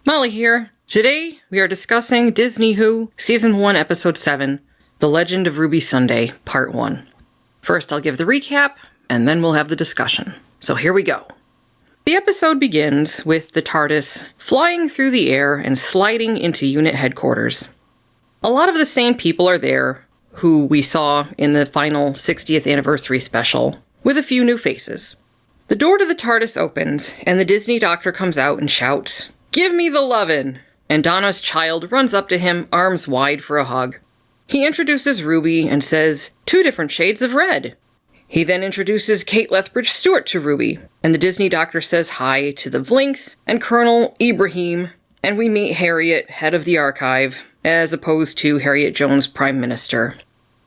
Molly here. Today, we are discussing Disney Who, Season 1, Episode 7, The Legend of Ruby Sunday, Part 1. First, I'll give the recap, and then we'll have the discussion. So here we go. The episode begins with the TARDIS flying through the air and sliding into unit headquarters. A lot of the same people are there who we saw in the final 60th anniversary special, with a few new faces. The door to the TARDIS opens, and the Disney Doctor comes out and shouts, "Give me the lovin'!" And Donna's child runs up to him, arms wide for a hug. He introduces Ruby and says, 2 different shades of red. He then introduces Kate Lethbridge Stewart to Ruby, and the Disney Doctor says hi to the Vlinks and Colonel Ibrahim, and we meet Harriet, head of the archive, as opposed to Harriet Jones, Prime Minister.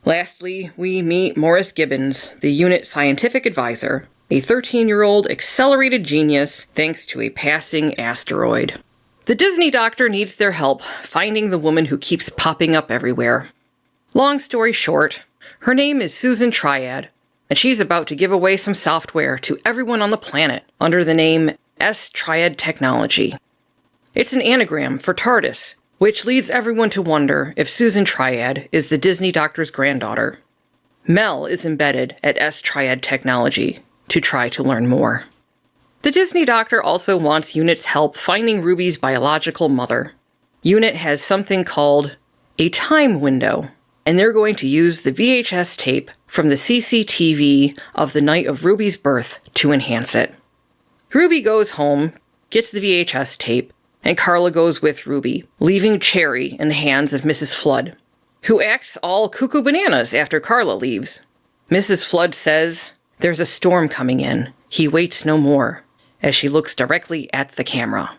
Lastly, we meet Morris Gibbons, the unit scientific advisor, a 13-year-old accelerated genius thanks to a passing asteroid. The Disney Doctor needs their help finding the woman who keeps popping up everywhere. Long story short, her name is Susan Triad, and she's about to give away some software to everyone on the planet under the name S-Triad Technology. It's an anagram for TARDIS, which leads everyone to wonder if Susan Triad is the Disney Doctor's granddaughter. Mel is embedded at S-Triad Technology to try to learn more. The Disney Doctor also wants Unit's help finding Ruby's biological mother. Unit has something called a time window, and they're going to use the VHS tape from the CCTV of the night of Ruby's birth to enhance it. Ruby goes home, gets the VHS tape, and Carla goes with Ruby, leaving Cherry in the hands of Mrs. Flood, who acts all cuckoo bananas after Carla leaves. Mrs. Flood says, "There's a storm coming in. He waits no more," as she looks directly at the camera.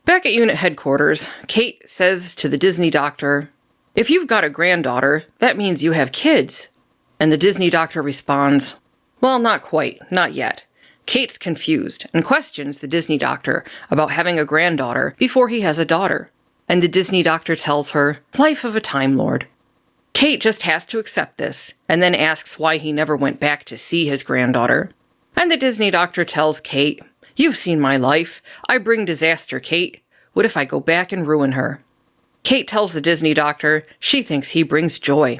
Back at unit headquarters, Kate says to the Disney Doctor, "If you've got a granddaughter, that means you have kids." And the Disney Doctor responds, "Well, not quite, not yet." Kate's confused and questions the Disney Doctor about having a granddaughter before he has a daughter. And the Disney Doctor tells her, "Life of a Time Lord." Kate just has to accept this, and then asks why he never went back to see his granddaughter. And the Disney Doctor tells Kate, "You've seen my life. I bring disaster, Kate. What if I go back and ruin her?" Kate tells the Disney Doctor she thinks he brings joy.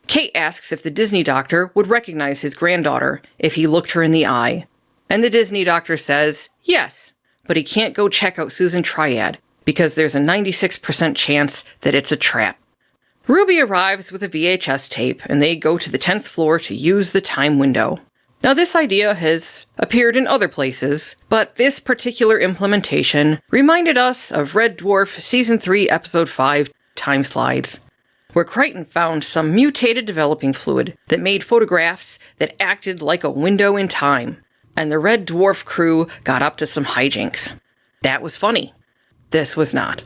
Kate asks if the Disney Doctor would recognize his granddaughter if he looked her in the eye. And the Disney Doctor says, yes, but he can't go check out Susan Triad because there's a 96% chance that it's a trap. Ruby arrives with a VHS tape, and they go to the 10th floor to use the time window. Now, this idea has appeared in other places, but this particular implementation reminded us of Red Dwarf Season 3, Episode 5, Time Slides, where Crichton found some mutated developing fluid that made photographs that acted like a window in time, and the Red Dwarf crew got up to some hijinks. That was funny. This was not.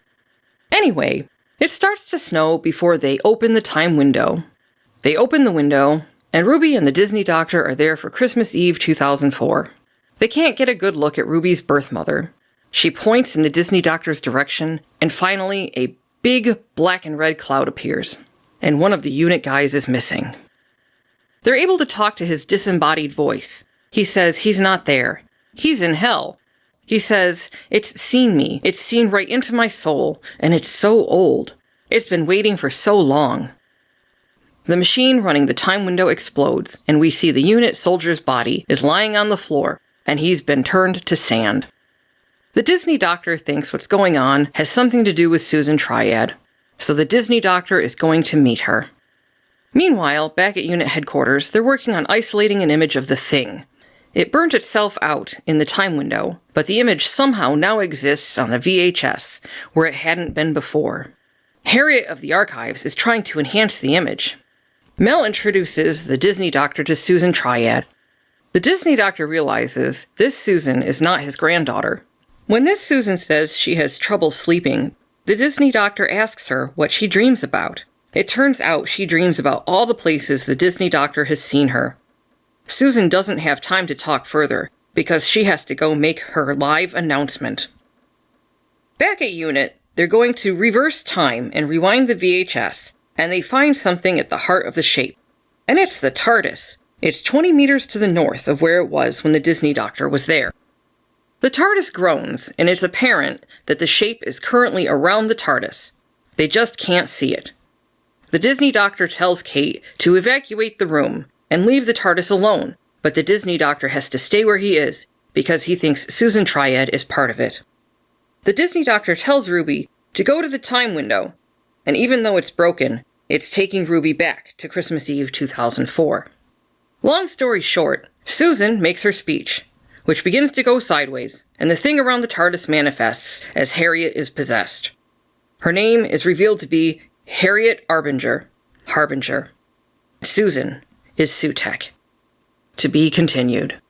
Anyway, it starts to snow before they open the time window. They open the window, and Ruby and the Disney Doctor are there for Christmas Eve 2004. They can't get a good look at Ruby's birth mother. She points in the Disney Doctor's direction, and finally a big black and red cloud appears, and one of the unit guys is missing. They're able to talk to his disembodied voice. He says he's not there. He's in hell. He says, "It's seen me. It's seen right into my soul, and it's so old. It's been waiting for so long." The machine running the time window explodes, and we see the unit soldier's body is lying on the floor, and he's been turned to sand. The Disney Doctor thinks what's going on has something to do with Susan Triad, so the Disney Doctor is going to meet her. Meanwhile, back at unit headquarters, they're working on isolating an image of the Thing. It burnt itself out in the time window, but the image somehow now exists on the VHS, where it hadn't been before. Harriet of the Archives is trying to enhance the image. Mel introduces the Disney Doctor to Susan Triad. The Disney Doctor realizes this Susan is not his granddaughter. When this Susan says she has trouble sleeping, the Disney Doctor asks her what she dreams about. It turns out she dreams about all the places the Disney Doctor has seen her. Susan doesn't have time to talk further, because she has to go make her live announcement. Back at unit, they're going to reverse time and rewind the VHS, and they find something at the heart of the shape. And it's the TARDIS. It's 20 meters to the north of where it was when the Disney Doctor was there. The TARDIS groans, and it's apparent that the shape is currently around the TARDIS. They just can't see it. The Disney doctor tells Kate to evacuate the room and leave the TARDIS alone, but the Disney doctor has to stay where he is because he thinks Susan Triad is part of it. The Disney doctor tells Ruby to go to the time window, and even though it's broken, it's taking Ruby back to Christmas Eve 2004. Long story short, Susan makes her speech, which begins to go sideways, and the thing around the TARDIS manifests as Harriet is possessed. Her name is revealed to be Harriet Harbinger. Susan is Sutekh. To be continued.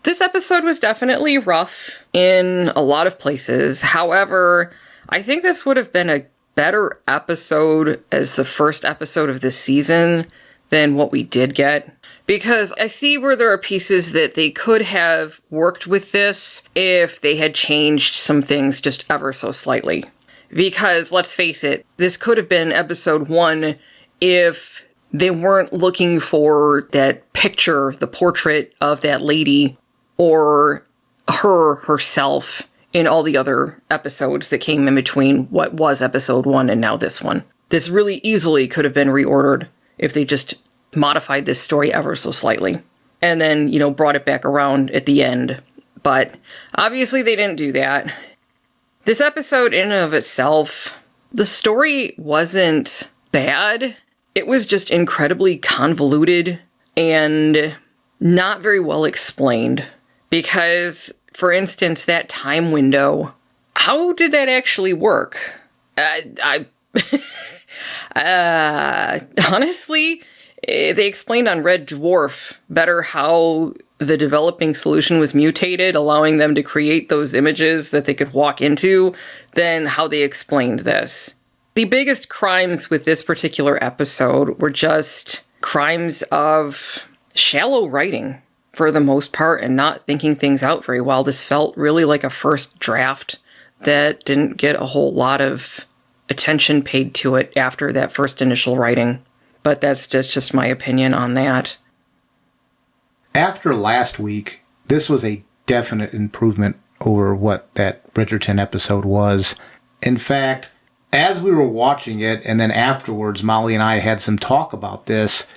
This episode was definitely rough in a lot of places. However, I think this would have been a better episode as the first episode of this season than what we did get. Because I see where there are pieces that they could have worked with this if they had changed some things just ever so slightly. Because, let's face it, this could have been episode 1 if they weren't looking for that picture, the portrait of that lady, or herself in all the other episodes that came in between what was episode 1 and now this one. This really easily could have been reordered if they just modified this story ever so slightly. And then, brought it back around at the end. But obviously they didn't do that. This episode in and of itself, the story wasn't bad. It was just incredibly convoluted and not very well explained. Because, for instance, that time window, how did that actually work? Honestly, they explained on Red Dwarf better how the developing solution was mutated, allowing them to create those images that they could walk into, than how they explained this. The biggest crimes with this particular episode were just crimes of shallow writing, for the most part, and not thinking things out very well. This felt really like a first draft that didn't get a whole lot of attention paid to it after that first initial writing. But that's just my opinion on that. After last week, this was a definite improvement over what that Bridgerton episode was. In fact, as we were watching it, and then afterwards, Molly and I had some talk about this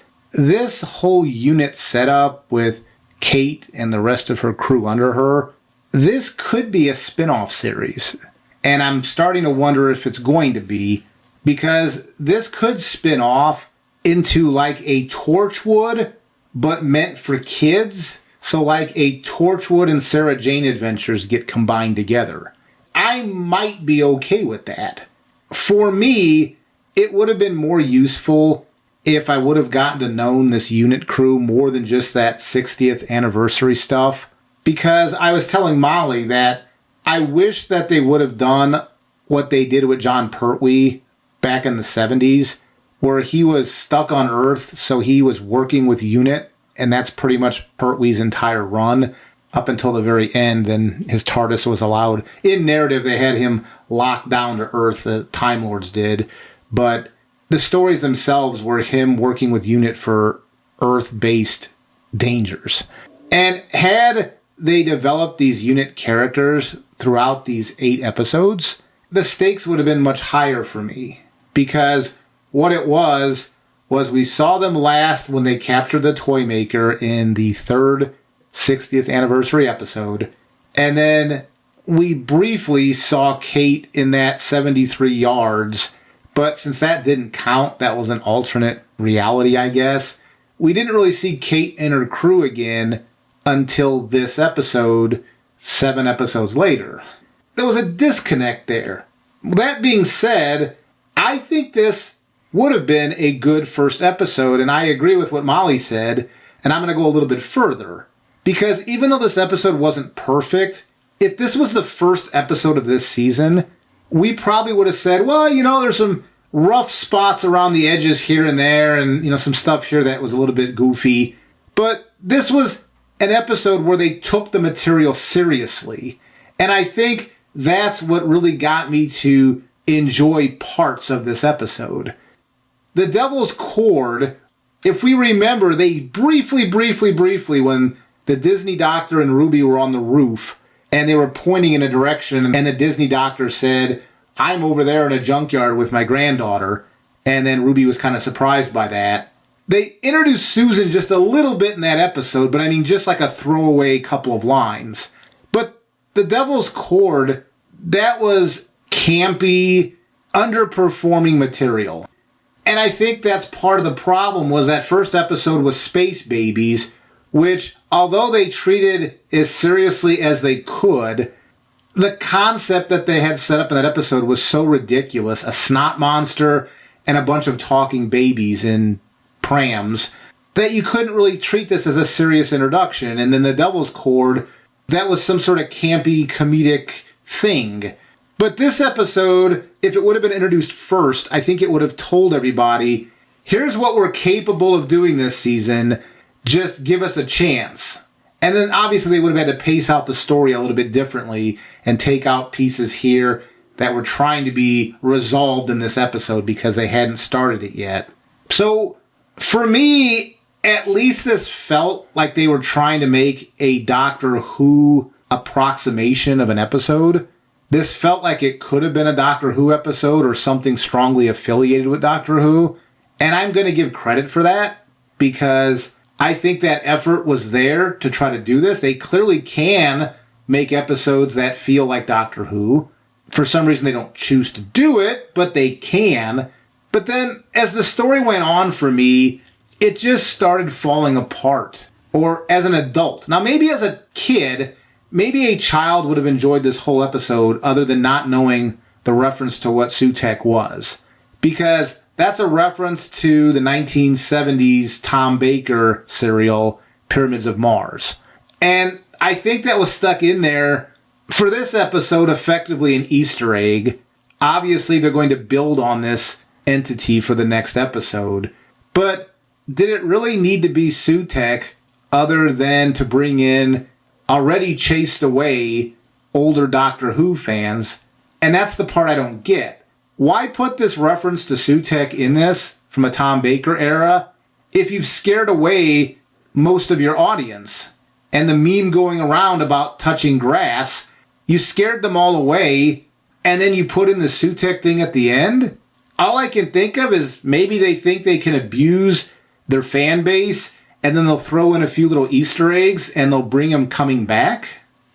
whole unit setup with Kate and the rest of her crew under her, this could be a spin-off series. And I'm starting to wonder if it's going to be, because this could spin off into like a Torchwood, but meant for kids. So like a Torchwood and Sarah Jane Adventures get combined together. I might be okay with that. For me, it would have been more useful if I would have gotten to know this unit crew more than just that 60th anniversary stuff. Because I was telling Molly that I wish that they would have done what they did with John Pertwee back in the 70s, where he was stuck on Earth, so he was working with UNIT, and that's pretty much Pertwee's entire run up until the very end. Then his TARDIS was allowed. In narrative, they had him locked down to Earth, the Time Lords did, but the stories themselves were him working with UNIT for Earth-based dangers. And had they developed these UNIT characters throughout these 8 episodes, the stakes would have been much higher for me. Because what it was we saw them last when they captured the toy maker in the 3rd 60th anniversary episode. And then we briefly saw Kate in that 73 yards. But since that didn't count, that was an alternate reality, I guess. We didn't really see Kate and her crew again until this episode, 7 episodes later. There was a disconnect there. That being said, I think this would have been a good first episode, and I agree with what Molly said, and I'm going to go a little bit further. Because even though this episode wasn't perfect, if this was the first episode of this season, we probably would have said, well, there's some rough spots around the edges here and there, and, some stuff here that was a little bit goofy. But this was an episode where they took the material seriously. And I think that's what really got me to enjoy parts of this episode. The Devil's Cord, if we remember, they briefly, when the Disney doctor and Ruby were on the roof, and they were pointing in a direction, and the Disney doctor said, "I'm over there in a junkyard with my granddaughter." And then Ruby was kind of surprised by that. They introduced Susan just a little bit in that episode, but I mean just like a throwaway couple of lines. But the Devil's Cord, that was campy, underperforming material. And I think that's part of the problem, was that first episode was Space Babies, which, although they treated as seriously as they could, the concept that they had set up in that episode was so ridiculous. A snot monster and a bunch of talking babies in prams, that you couldn't really treat this as a serious introduction. And then the Devil's Cord, that was some sort of campy, comedic thing. But this episode, if it would have been introduced first, I think it would have told everybody, here's what we're capable of doing this season, just give us a chance. And then obviously they would have had to pace out the story a little bit differently and take out pieces here that were trying to be resolved in this episode because they hadn't started it yet. So for me, at least this felt like they were trying to make a Doctor Who approximation of an episode. This felt like it could have been a Doctor Who episode or something strongly affiliated with Doctor Who. And I'm going to give credit for that because I think that effort was there to try to do this. They clearly can make episodes that feel like Doctor Who. For some reason, they don't choose to do it, but they can. But then, as the story went on for me, it just started falling apart. Or as an adult. Now, maybe as a kid, maybe a child would have enjoyed this whole episode other than not knowing the reference to what Sutekh was. Because that's a reference to the 1970s Tom Baker serial, Pyramids of Mars. And I think that was stuck in there for this episode, effectively an Easter egg. Obviously, they're going to build on this entity for the next episode. But did it really need to be Sutekh other than to bring in already chased away older Doctor Who fans? And that's the part I don't get. Why put this reference to Sutekh in this from a Tom Baker era if you've scared away most of your audience? And the meme going around about touching grass, you scared them all away, and then you put in the Sutekh thing at the end? All I can think of is maybe they think they can abuse their fan base, and then they'll throw in a few little Easter eggs, and they'll bring them coming back?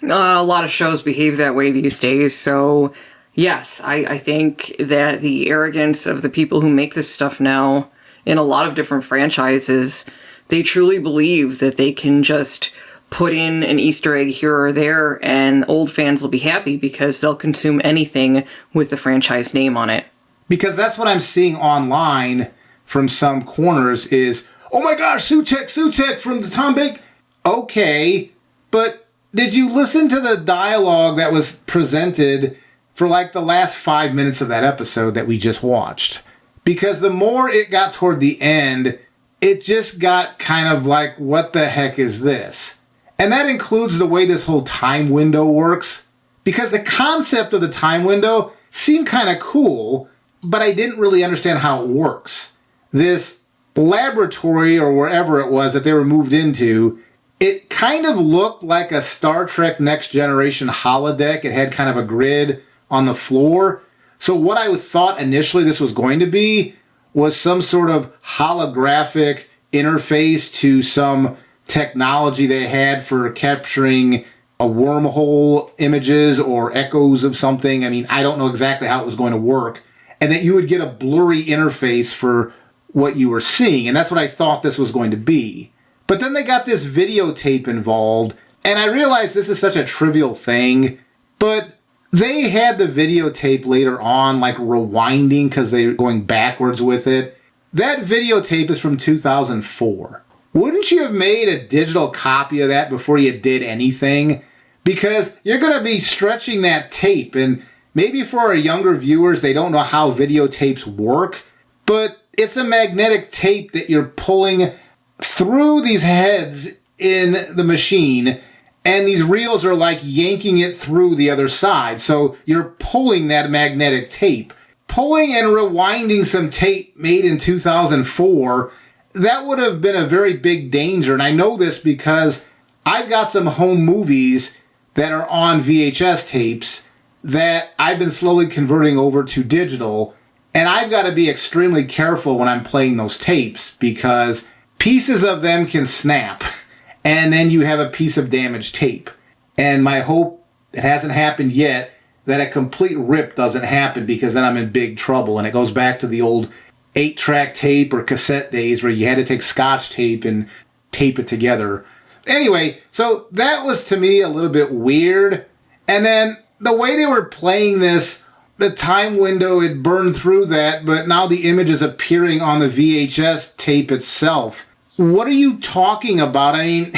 A lot of shows behave that way these days, so yes, I think that the arrogance of the people who make this stuff now in a lot of different franchises, they truly believe that they can just put in an Easter egg here or there and old fans will be happy because they'll consume anything with the franchise name on it. Because that's what I'm seeing online from some corners is, oh my gosh, Sutekh from the Tom Baker. Okay, but did you listen to the dialogue that was presented for like the last 5 minutes of that episode that we just watched? Because the more it got toward the end, it just got kind of like, what the heck is this? And that includes the way this whole time window works. Because the concept of the time window seemed kind of cool, but I didn't really understand how it works. This laboratory or wherever it was that they were moved into, it kind of looked like a Star Trek Next Generation holodeck. It had kind of a grid on the floor. So what I thought initially this was going to be was some sort of holographic interface to some technology they had for capturing a wormhole images or echoes of something. I mean, I don't know exactly how it was going to work. And that you would get a blurry interface for what you were seeing. And that's what I thought this was going to be. But then they got this videotape involved. And I realized this is such a trivial thing. But they had the videotape later on, like rewinding because they were going backwards with it. That videotape is from 2004. Wouldn't you have made a digital copy of that before you did anything? Because you're going to be stretching that tape, and maybe for our younger viewers, they don't know how videotapes work, but it's a magnetic tape that you're pulling through these heads in the machine, and these reels are like yanking it through the other side. So you're pulling that magnetic tape. Pulling and rewinding some tape made in 2004, that would have been a very big danger. And I know this because I've got some home movies that are on VHS tapes that I've been slowly converting over to digital, and I've got to be extremely careful when I'm playing those tapes because pieces of them can snap, and then you have a piece of damaged tape. And my hope, it hasn't happened yet, that a complete rip doesn't happen, because then I'm in big trouble, and it goes back to the old 8-track tape or cassette days where you had to take Scotch tape and tape it together. Anyway, so that was to me a little bit weird. And then the way they were playing this, the time window had burned through that, but now the image is appearing on the VHS tape itself. What are you talking about? I mean,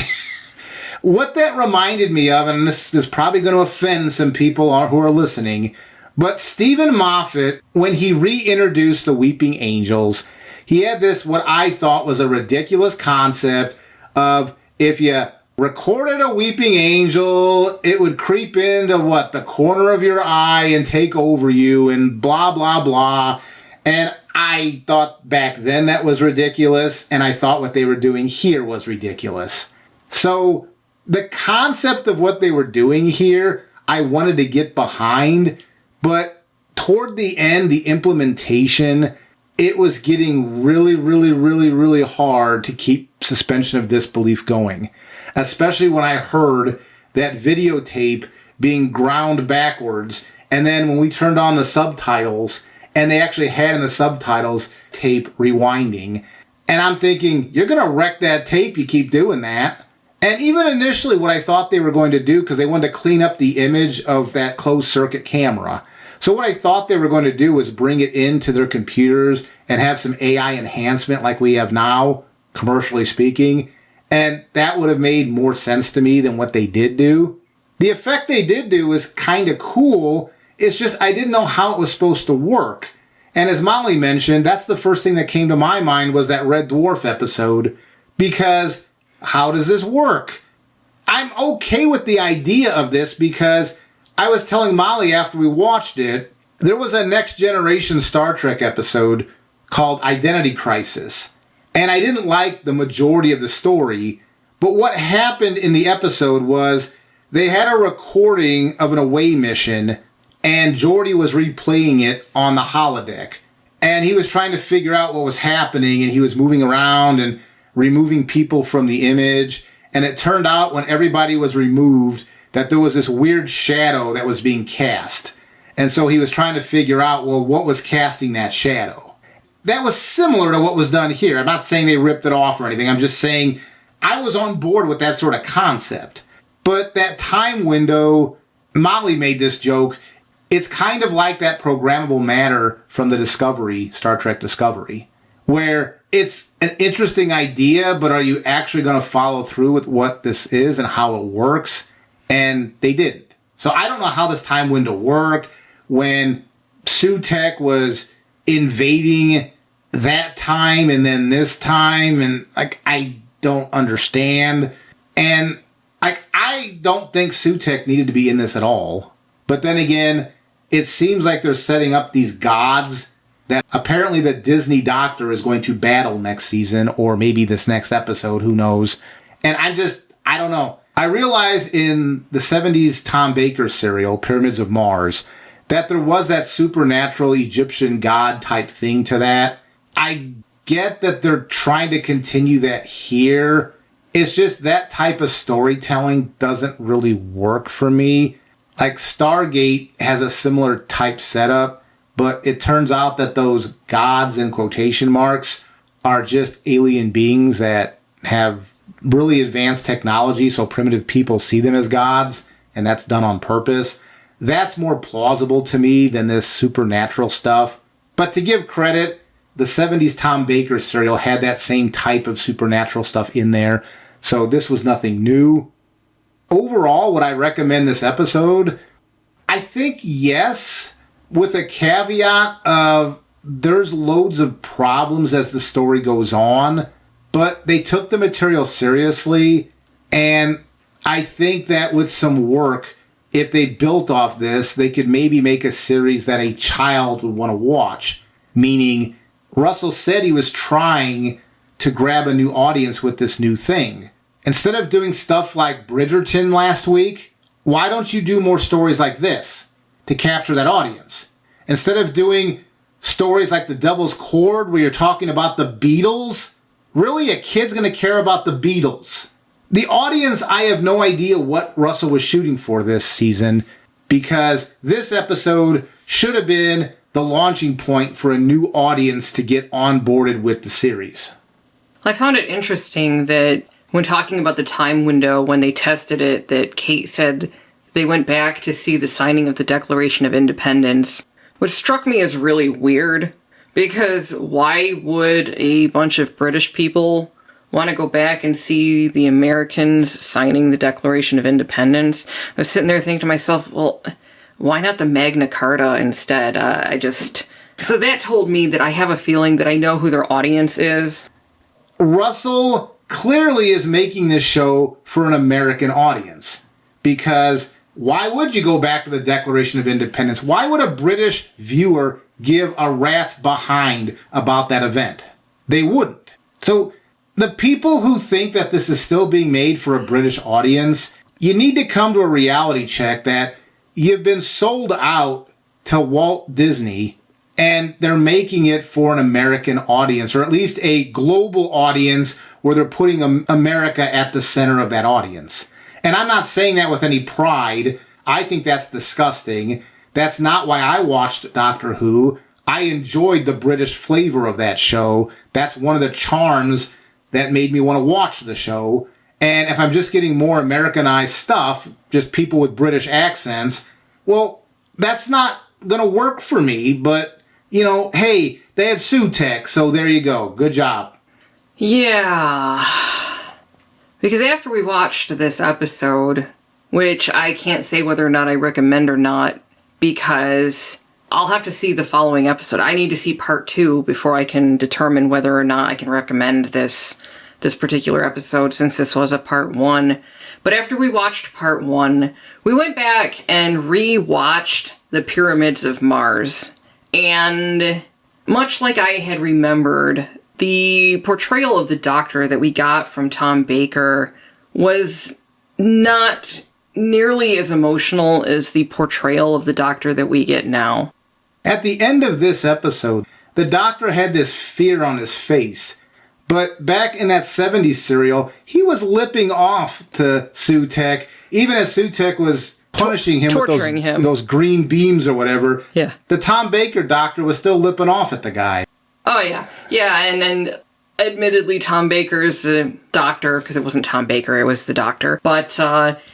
what that reminded me of, and this is probably going to offend some people who are listening, but Stephen Moffat, when he reintroduced the Weeping Angels, he had this, what I thought was a ridiculous concept of, if you recorded a weeping angel, it would creep into the corner of your eye and take over you and blah, blah, blah. And I thought back then that was ridiculous, and I thought what they were doing here was ridiculous. So the concept of what they were doing here, I wanted to get behind, but toward the end, the implementation, it was getting really, really, really, really hard to keep suspension of disbelief going. Especially when I heard that videotape being ground backwards, and then when we turned on the subtitles, and they actually had in the subtitles tape rewinding. And I'm thinking, you're going to wreck that tape, you keep doing that. And even initially what I thought they were going to do, because they wanted to clean up the image of that closed circuit camera. So what I thought they were going to do was bring it into their computers and have some AI enhancement like we have now, commercially speaking. And that would have made more sense to me than what they did do. The effect they did do was kind of cool. It's just I didn't know how it was supposed to work. And as Molly mentioned, that's the first thing that came to my mind was that Red Dwarf episode. Because how does this work? I'm okay with the idea of this because I was telling Molly after we watched it, there was a Next Generation Star Trek episode called Identity Crisis. And I didn't like the majority of the story, but what happened in the episode was they had a recording of an away mission, and Geordi was replaying it on the holodeck. And he was trying to figure out what was happening, and he was moving around and removing people from the image. And it turned out when everybody was removed that there was this weird shadow that was being cast. And so he was trying to figure out, well, what was casting that shadow? That was similar to what was done here. I'm not saying they ripped it off or anything. I'm just saying I was on board with that sort of concept. But that time window, Molly made this joke. It's kind of like that programmable matter from the Discovery, Star Trek Discovery, where it's an interesting idea, but are you actually going to follow through with what this is and how it works? And they didn't. So I don't know how this time window worked when Sutek was invading that time and then this time, and I don't understand. And I don't think Sutek needed to be in this at all. But then again, it seems like they're setting up these gods that apparently the Disney Doctor is going to battle next season, or maybe this next episode, who knows. And I don't know. I realize in the 70s Tom Baker serial, Pyramids of Mars, that there was that supernatural Egyptian god type thing to that. I get that they're trying to continue that here. It's just that type of storytelling doesn't really work for me. Like Stargate has a similar type setup, but it turns out that those gods in quotation marks are just alien beings that have really advanced technology, so primitive people see them as gods, and that's done on purpose. That's more plausible to me than this supernatural stuff. But to give credit, the 70s Tom Baker serial had that same type of supernatural stuff in there, so this was nothing new. Overall, would I recommend this episode? I think yes, with a caveat of there's loads of problems as the story goes on, but they took the material seriously, and I think that with some work, if they built off this, they could maybe make a series that a child would want to watch. Meaning, Russell said he was trying to grab a new audience with this new thing. instead of doing stuff like Bridgerton last week, why don't you do more stories like this to capture that audience? Instead of doing stories like The Devil's Chord where you're talking about the Beatles, really, a kid's going to care about the Beatles? The audience, I have no idea what Russell was shooting for this season, because this episode should have been the launching point for a new audience to get onboarded with the series. I found it interesting that when talking about the time window when they tested it, that Kate said they went back to see the signing of the Declaration of Independence, which struck me as really weird, because why would a bunch of British people want to go back and see the Americans signing the Declaration of Independence? I was sitting there thinking to myself, well, why not the Magna Carta instead? So that told me that I have a feeling that I know who their audience is. Russell clearly is making this show for an American audience, because why would you go back to the Declaration of Independence? Why would a British viewer give a rat's behind about that event? They wouldn't. So the people who think that this is still being made for a British audience, you need to come to a reality check that you've been sold out to Walt Disney, and they're making it for an American audience, or at least a global audience where they're putting America at the center of that audience. And I'm not saying that with any pride. I think that's disgusting. That's not why I watched Doctor Who. I enjoyed the British flavor of that show. That's one of the charms that made me want to watch the show. And if I'm just getting more Americanized stuff, just people with British accents, well, that's not going to work for me. But, you know, hey, they had Sutek, so there you go. Good job. Yeah. Because after we watched this episode, which I can't say whether or not I recommend or not, because I'll have to see the following episode. I need to see part 2 before I can determine whether or not I can recommend this particular episode, since this was a part 1. But after we watched part 1, we went back and re-watched the Pyramids of Mars. And much like I had remembered, the portrayal of the Doctor that we got from Tom Baker was not nearly as emotional as the portrayal of the Doctor that we get now. At the end of this episode, the Doctor had this fear on his face. But back in that 70s serial, he was lipping off to Sutek, even as Sutek was punishing him torturing with those green beams or whatever. Yeah. The Tom Baker Doctor was still lipping off at the guy. Oh, yeah. Yeah, and admittedly, Tom Baker's doctor, because it wasn't Tom Baker, it was the Doctor, but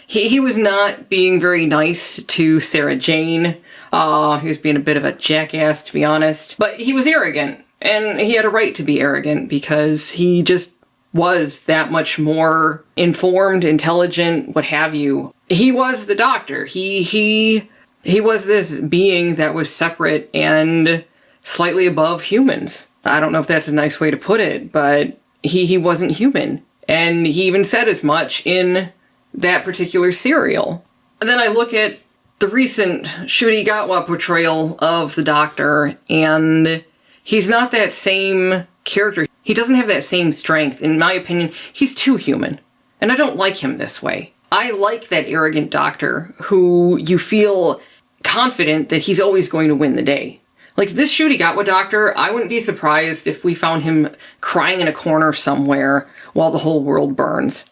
he was not being very nice to Sarah Jane. He was being a bit of a jackass, to be honest. But he was arrogant, and he had a right to be arrogant, because he just was that much more informed, intelligent, what have you. He was the Doctor. He was this being that was separate and slightly above humans. I don't know if that's a nice way to put it, but he wasn't human. And he even said as much in that particular serial. And then I look at the recent Ncuti Gatwa portrayal of the Doctor, and he's not that same character. He doesn't have that same strength. In my opinion, he's too human. And I don't like him this way. I like that arrogant Doctor who you feel confident that he's always going to win the day. Like this Ncuti Gatwa Doctor, I wouldn't be surprised if we found him crying in a corner somewhere while the whole world burns.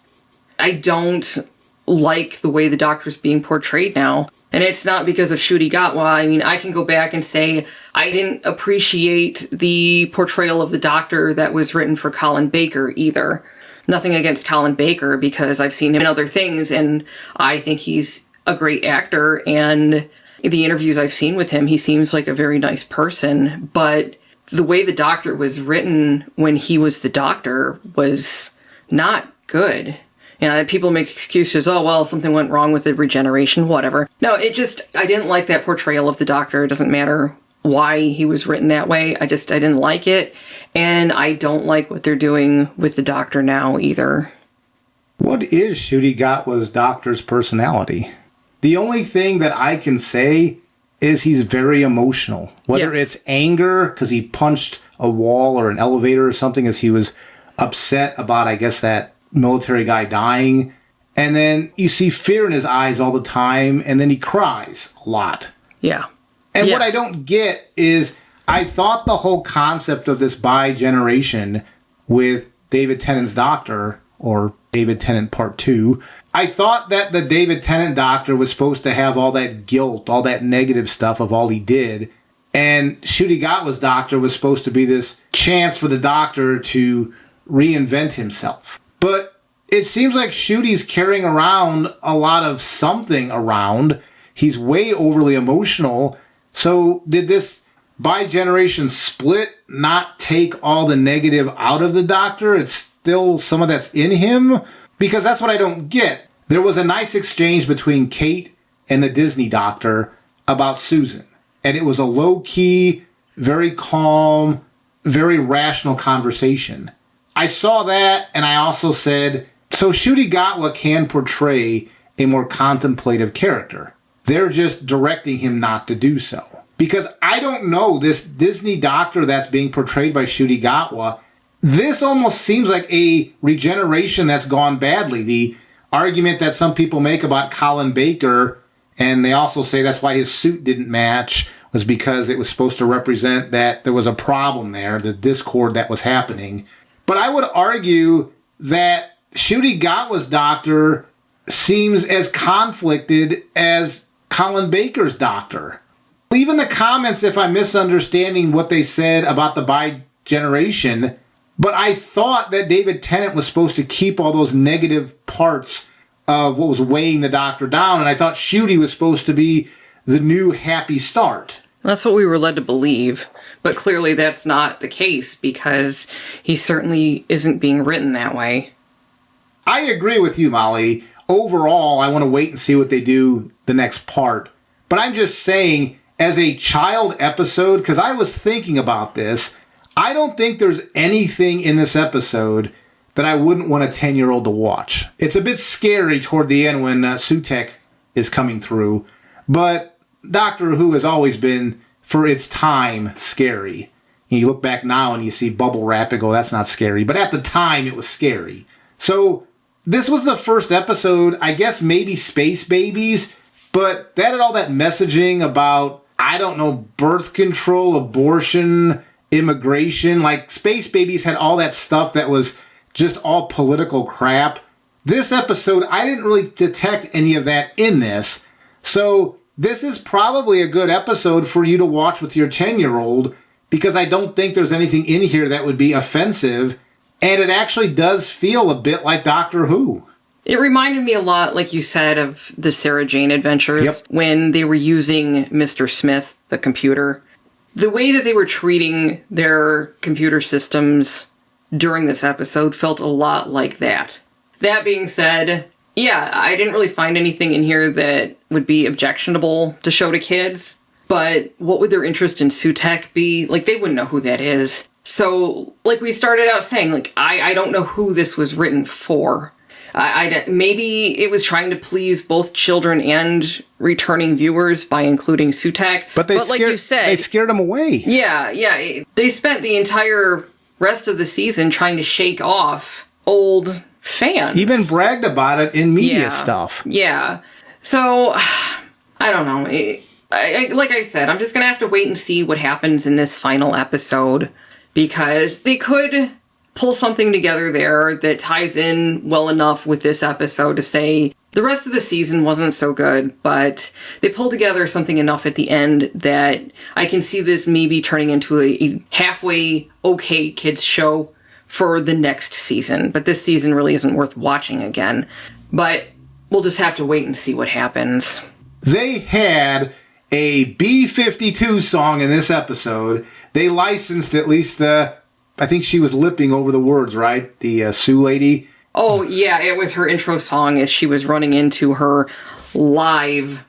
I don't like the way the Doctor's being portrayed now. And it's not because of Ncuti Gatwa. I mean, I can go back and say I didn't appreciate the portrayal of the Doctor that was written for Colin Baker either. Nothing against Colin Baker, because I've seen him in other things and I think he's a great actor, and the interviews I've seen with him, he seems like a very nice person, but the way the Doctor was written when he was the Doctor was not good. You know, people make excuses, oh, well, something went wrong with the regeneration, whatever. No, I didn't like that portrayal of the Doctor. It doesn't matter why he was written that way. I didn't like it. And I don't like what they're doing with the Doctor now either. What is Ncuti Gatwa's Doctor's personality? The only thing that I can say is he's very emotional. Whether it's anger because he punched a wall or an elevator or something as he was upset about, I guess, that military guy dying. And then you see fear in his eyes all the time, and then he cries a lot. Yeah. And what I don't get is, I thought the whole concept of this bi-generation with David Tennant's doctor, or David Tennant Part 2, I thought that the David Tennant doctor was supposed to have all that guilt, all that negative stuff of all he did. And Ncuti Gatwa's doctor was supposed to be this chance for the doctor to reinvent himself. But it seems like Ncuti's carrying around a lot of something around. He's way overly emotional. So did this bi-generation split not take all the negative out of the doctor? It's still some of that's in him? Because that's what I don't get. There was a nice exchange between Kate and the Disney doctor about Susan. And it was a low-key, very calm, very rational conversation. I saw that, and I also said, so Ncuti Gatwa can portray a more contemplative character. They're just directing him not to do so. Because I don't know, this Disney doctor that's being portrayed by Ncuti Gatwa, this almost seems like a regeneration that's gone badly. The argument that some people make about Colin Baker, and they also say that's why his suit didn't match, was because it was supposed to represent that there was a problem there, the discord that was happening. But I would argue that Ncuti Gatwa's doctor seems as conflicted as Colin Baker's doctor. Leave in the comments if I'm misunderstanding what they said about the bi-generation, but I thought that David Tennant was supposed to keep all those negative parts of what was weighing the doctor down, and I thought Ncuti was supposed to be the new happy start. That's what we were led to believe, but clearly that's not the case because he certainly isn't being written that way. I agree with you, Molly. Overall, I want to wait and see what they do the next part. But I'm just saying, as a child episode, because I was thinking about this, I don't think there's anything in this episode that I wouldn't want a 10-year-old to watch. It's a bit scary toward the end when Sutek is coming through, but Doctor Who has always been, for its time, scary. You look back now and you see bubble wrap and go, that's not scary. But at the time, it was scary. So this was the first episode, I guess maybe Space Babies, but that had all that messaging about, I don't know, birth control, abortion, immigration. Like, Space Babies had all that stuff that was just all political crap. This episode, I didn't really detect any of that in this. So this is probably a good episode for you to watch with your 10-year-old, because I don't think there's anything in here that would be offensive, and it actually does feel a bit like Doctor Who. It reminded me a lot, like you said, of the Sarah Jane Adventures, when they were using Mr. Smith, the computer. The way that they were treating their computer systems during this episode felt a lot like that. That being said, yeah, I didn't really find anything in here that would be objectionable to show to kids, but what would their interest in Sutek be? Like, they wouldn't know who that is. So, like we started out saying, like, I don't know who this was written for. Maybe it was trying to please both children and returning viewers by including Sutek. But like you said, they scared them away. Yeah. They spent the entire rest of the season trying to shake off old fans. Even bragged about it in media stuff. Yeah. So, I don't know. Like I said, I'm just going to have to wait and see what happens in this final episode, because they could pull something together there that ties in well enough with this episode to say the rest of the season wasn't so good, but they pulled together something enough at the end that I can see this maybe turning into a halfway okay kids show for the next season. But this season really isn't worth watching again. But we'll just have to wait and see what happens. They had a B-52 song in this episode. They licensed at least I think she was lipping over the words, right? The Sue lady. Oh, yeah, it was her intro song as she was running into her live,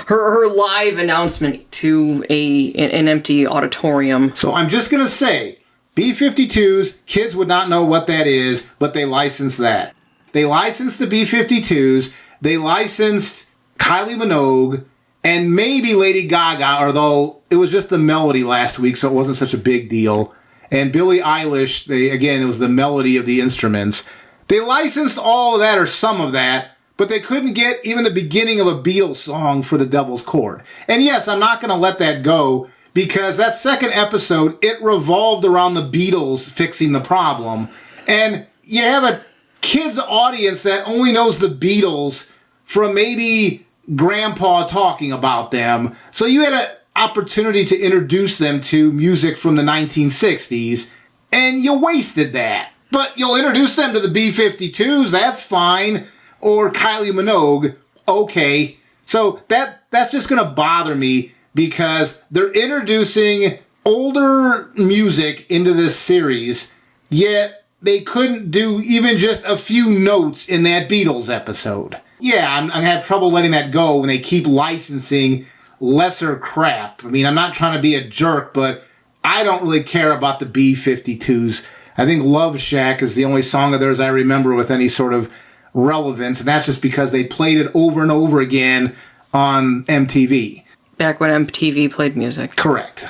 her live announcement to an empty auditorium. So I'm just going to say, B-52s, kids would not know what that is, but they licensed that. They licensed the B-52s, they licensed Kylie Minogue, and maybe Lady Gaga, although it was just the melody last week, so it wasn't such a big deal. And Billie Eilish, it was the melody of the instruments. They licensed all of that or some of that, but they couldn't get even the beginning of a Beatles song for the Devil's Chord. And yes, I'm not going to let that go, because that second episode, it revolved around the Beatles fixing the problem. And you have a kids' audience that only knows the Beatles from maybe Grandpa talking about them. So you had an opportunity to introduce them to music from the 1960s, and you wasted that. But you'll introduce them to the B-52s, that's fine. Or Kylie Minogue, okay. So that's just going to bother me, because they're introducing older music into this series, yet they couldn't do even just a few notes in that Beatles episode. Yeah, I'm going to have trouble letting that go when they keep licensing lesser crap. I mean, I'm not trying to be a jerk, but I don't really care about the B-52s. I think Love Shack is the only song of theirs I remember with any sort of relevance, and that's just because they played it over and over again on MTV. Back when MTV played music. Correct.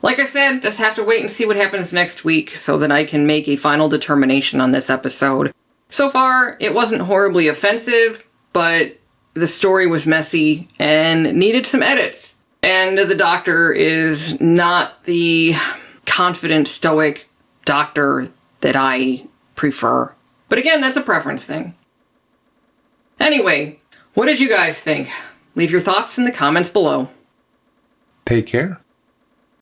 Like I said, just have to wait and see what happens next week so that I can make a final determination on this episode. So far, it wasn't horribly offensive, but the story was messy and needed some edits. And the doctor is not the confident, stoic doctor that I prefer. But again, that's a preference thing. Anyway, what did you guys think? Leave your thoughts in the comments below. Take care.